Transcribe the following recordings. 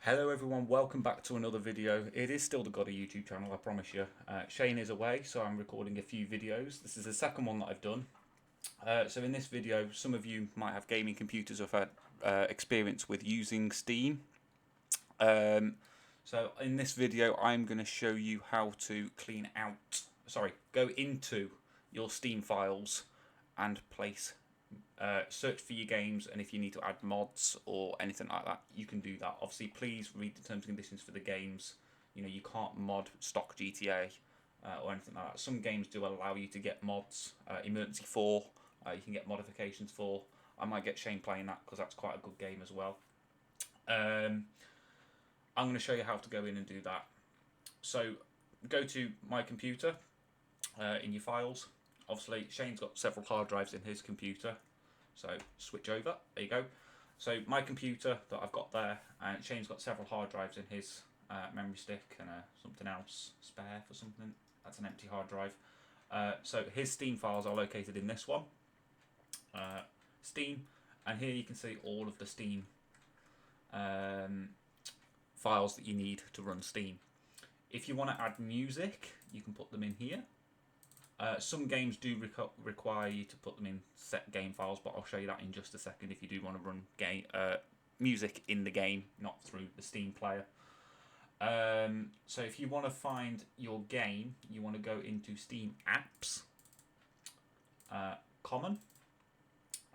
Hello everyone, welcome back to another video. It is still the God of YouTube channel, I promise you. Shane is away, so I'm recording a few videos. This is the second one that I've done. So in this video, some of you might have gaming computers or have had experience with using Steam. So in this video, I'm going to show you how to go into your Steam files and place search for your games, and if you need to add mods or anything like that, you can do that. Obviously, please read the terms and conditions for the games. You know, you can't mod stock GTA or anything like that. Some games do allow you to get mods. Emergency 4, you can get modifications for. I might get Shane playing that because that's quite a good game as well. I'm going to show you how to go in and do that. So go to my computer in your files. Obviously, Shane's got several hard drives in his computer. So switch over, there you go. So my computer that I've got there, and Shane's got several hard drives in his memory stick and something else spare for something. That's an empty hard drive. So his Steam files are located in this one, Steam, and here you can see all of the Steam files that you need to run Steam. If you want to add music, you can put them in here. Some games do require you to put them in set game files, but I'll show you that in just a second if you do want to run music in the game, not through the Steam player. So if you want to find your game, you want to go into Steam Apps, Common,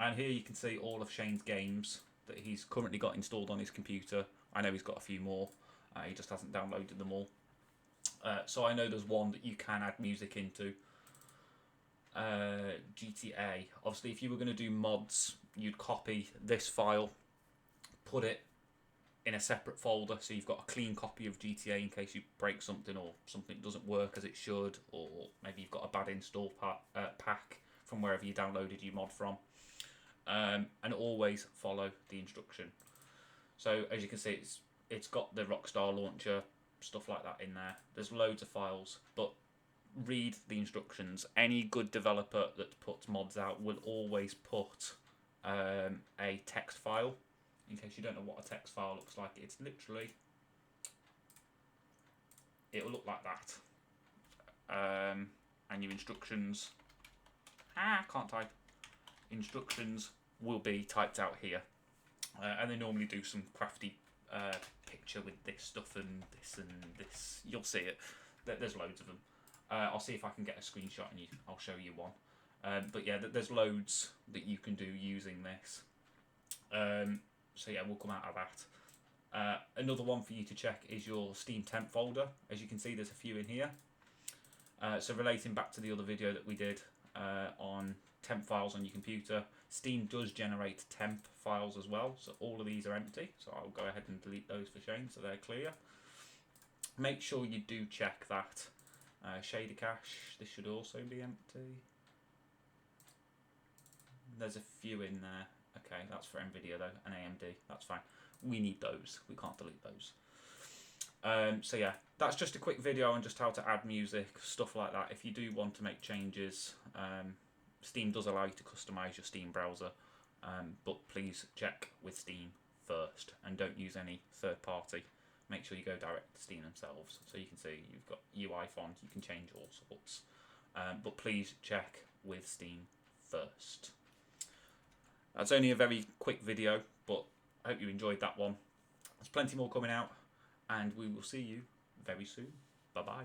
and here you can see all of Shane's games that he's currently got installed on his computer. I know he's got a few more, he just hasn't downloaded them all. So I know there's one that you can add music into. GTA. Obviously, if you were going to do mods, you'd copy this file, put it in a separate folder, so you've got a clean copy of GTA in case you break something or something doesn't work as it should, or maybe you've got a bad install pack from wherever you downloaded your mod from. And always follow the instruction. So as you can see, it's got the Rockstar launcher, stuff like that in there. There's loads of files, but read the instructions. Any good developer that puts mods out will always put a text file. In case you don't know what a text file looks like, it's literally, it will look like that. And your instructions, can't type. Instructions will be typed out here. And they normally do some crafty picture with this stuff and this. You'll see it. There's loads of them. I'll see if I can get a screenshot and I'll show you one. But yeah, there's loads that you can do using this. So yeah, we'll come out of that. Another one for you to check is your Steam temp folder. As you can see, there's a few in here. So relating back to the other video that we did on temp files on your computer, Steam does generate temp files as well. So all of these are empty. So I'll go ahead and delete those for Shane so they're clear. Make sure you do check that. Shader cache, this should also be empty. There's a few in there. Okay, that's for NVIDIA though, and AMD, that's fine. We need those, we can't delete those. So yeah, that's just a quick video on just how to add music, stuff like that. If you do want to make changes, Steam does allow you to customize your Steam browser, but please check with Steam first and don't use any third party. Make sure you go direct to Steam themselves. So you can see you've got UI font, you can change all sorts. But please check with Steam first. That's only a very quick video, but I hope you enjoyed that one. There's plenty more coming out, and we will see you very soon. Bye-bye.